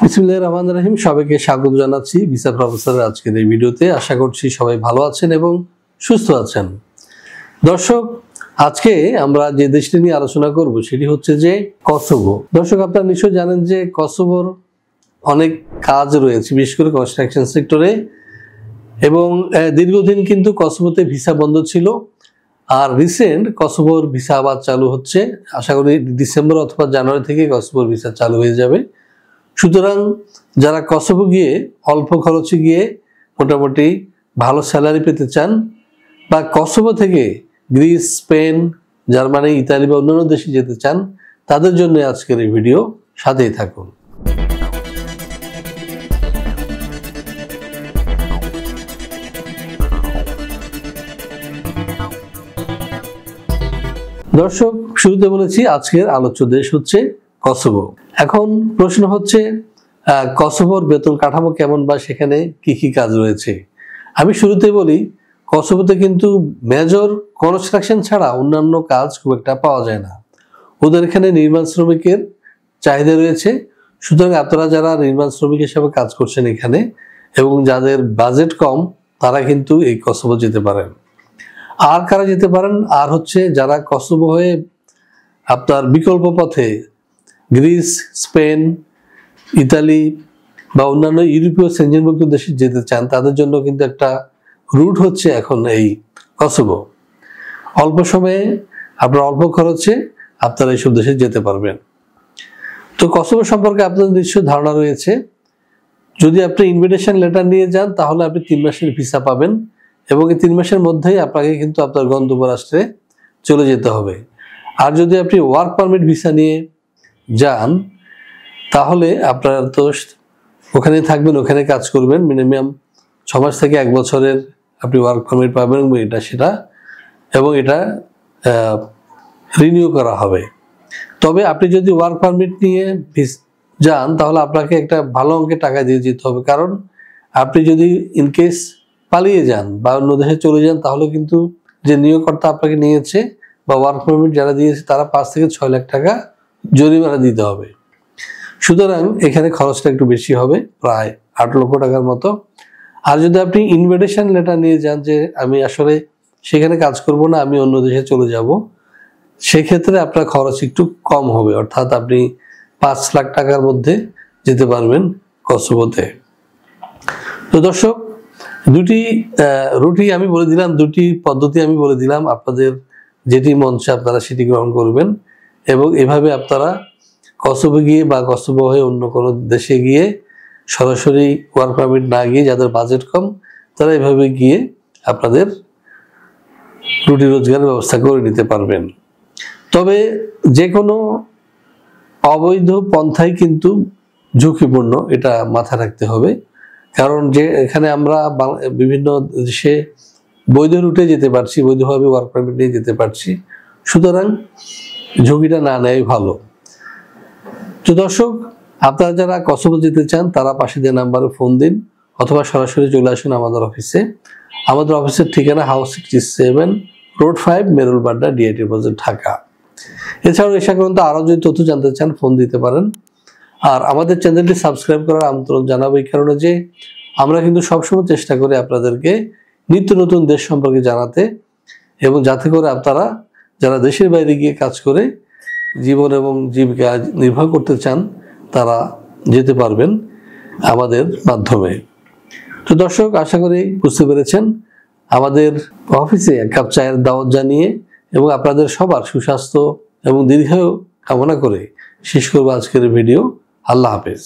বিসমিল্লাহির রহমানির রহিম। সবাইকে স্বাগত জানাচ্ছি ভিসা প্রফেসরের আজকের এই ভিডিওতে। আশা করছি সবাই ভালো আছেন এবং সুস্থ আছেন। দর্শক, আজকে আমরা যে দেশটি নিয়ে আলোচনা করব সেটি হচ্ছে যে কসোভো। দর্শক, আপনারা নিশ্চয়ই জানেন যে কসোভোর অনেক কাজ রয়েছে, বিশেষ করে কনস্ট্রাকশন সেক্টরে, এবং দীর্ঘদিন কিন্তু কসোভোতে ভিসা বন্ধ ছিল। আর রিসেন্ট কসোভোর ভিসা আবার চালু হচ্ছে। আশা করি ডিসেম্বর অথবা জানুয়ারি থেকে কসোভোর ভিসা চালু হয়ে যাবে। সুতরাং যারা কসোভো গিয়ে অল্প খরচে গিয়ে মোটামুটি ভালো স্যালারি পেতে চান, বা কসোভো থেকে গ্রিস, স্পেন, জার্মানি, ইতালি বা অন্যান্য দেশে যেতে চান, তাদের জন্য আজকের এই ভিডিও। সাথেই থাকুন। দর্শক, শুরুতে বলেছি আজকের আলোচ্য দেশ হচ্ছে কসোভো। এখন প্রশ্ন হচ্ছে কসোভোর বেতন কাঠামো কেমন বা সেখানে কি কি কাজ রয়েছে। আমি শুরুতে বলি, কসোভোতে কিন্তু মেজর কনস্ট্রাকশন ছাড়া অন্যান্য কাজ খুব একটা পাওয়া যায় না। ওদের এখানে নির্মাণ শ্রমিকের চাহিদা রয়েছে। সুতরাং আপনারা যারা নির্মাণ শ্রমিক হিসেবে কাজ করছেন এখানে এবং যাদের বাজেট কম, তারা কিন্তু এই কসোভো যেতে পারেন। আর কারা যেতে পারেন? আর হচ্ছে যারা কসোভো হয়ে আপনার বিকল্প পথে গ্রিস, স্পেন, ইতালি বা অন্যান্য ইউরোপীয় সেনজেনভুক্ত দেশে যেতে চান, তাদের জন্য কিন্তু একটা রুট হচ্ছে এখন এই কসোভো। অল্প সময়ে আপনার অল্প খরচে আপনারা এইসব দেশে যেতে পারবেন। তো কসোভো সম্পর্কে আপনাদের নিশ্চয় ধারণা রয়েছে। যদি আপনি ইনভিটেশন লেটার নিয়ে যান, তাহলে আপনি 3 মাসের ভিসা পাবেন এবং এই 3 মাসের মধ্যেই আপনাকে কিন্তু আপনার গন্তব্য রাষ্ট্রে চলে যেতে হবে। আর যদি আপনি ওয়ার্ক পারমিট ভিসা নিয়ে যান, তাহলে আপনারা তো ওখানে থাকবেন, ওখানে কাজ করবেন। মিনিমাম 6 মাস থেকে 1 বছরের আপনি ওয়ার্ক পারমিট পাবেন এবং এটা রিনিউ করা হবে। তবে আপনি যদি ওয়ার্ক পারমিট নিয়ে যান, তাহলে আপনাকে একটা ভালো অঙ্কের টাকা দিয়ে যেতে হবে। কারণ আপনি যদি ইনকেস পালিয়ে যান বা অন্য দেশে চলে যান, তাহলে কিন্তু যে নিয়োগকর্তা আপনাকে নিয়েছে বা ওয়ার্ক পারমিট যারা দিয়েছে, তারা 5 থেকে 6 লাখ টাকা জরিমানা দিতে হবে। সুতরাং এখানে খরচটা একটু বেশি হবে, প্রায় 8 লক্ষ টাকার মতো। আর যদি আপনি ইনভিটেশন লেটার নিয়ে যান যে আমি আসলে সেখানে কাজ করব না, আমি অন্য দেশে চলে যাব, সেক্ষেত্রে আপনার খরচ একটু কম হবে। অর্থাৎ আপনি 5 লাখ টাকার মধ্যে যেতে পারবেন কসোভোতে। তো দর্শক, দুটি রুটি আমি বলে দিলাম, দুটি পদ্ধতি আমি বলে দিলাম। আপনাদের যেটি মন চায় আপনারা সেটি গ্রহণ করবেন এবং এভাবে আপনারা কসোভো গিয়ে বা কসোভো হয়ে অন্য কোনো দেশে গিয়ে সরাসরি ওয়ার্ক পারমিট না গিয়ে, যাদের বাজেট কম, তারা এভাবে গিয়ে আপনাদের রুটি রোজগারের ব্যবস্থা করে নিতে পারবেন। তবে যে কোনো অবৈধ পন্থাই কিন্তু ঝুঁকিপূর্ণ, এটা মাথায় রাখতে হবে। কারণ যে এখানে আমরা বিভিন্ন দেশে বৈধ রুটে যেতে পারছি, বৈধভাবে ওয়ার্ক পারমিট নিয়ে যেতে পারছি, সুতরাং ঝুঁকিটা না নেওয়াই ভালো। তো দর্শক, আপনারা যারা কসোভো যেতে চান, তারা পাশে যে নাম্বারে ফোন দিন অথবা সরাসরি চলে আসুন আমাদের অফিসে। আমাদের অফিসের ঠিকানা হাউস 67, রোড 5, মেরুলবাড্ডা, ডিআইটি বাজার, ঢাকা। এছাড়াও এ সংক্রান্ত আরও যদি তথ্য জানতে চান, ফোন দিতে পারেন। আর আমাদের চ্যানেলটি সাবস্ক্রাইব করার আমন্ত্রণ জানাবো এই কারণে যে আমরা কিন্তু সবসময় চেষ্টা করি আপনাদেরকে নিত্য নতুন দেশ সম্পর্কে জানাতে, এবং যাতে করে আপনারা যারা দেশের বাইরে গিয়ে কাজ করে জীবন এবং জীবিকা নির্বাহ করতে চান, তারা যেতে পারবেন আমাদের মাধ্যমে। তো দর্শক, আশা করি বুঝতে পেরেছেন। আমাদের অফিসে 1 কাপ চায়ের দাওয়াত জানিয়ে এবং আপনাদের সবার সুস্বাস্থ্য এবং দীর্ঘায়ু কামনা করে শেষ করবো আজকের ভিডিও। আল্লাহ হাফেজ।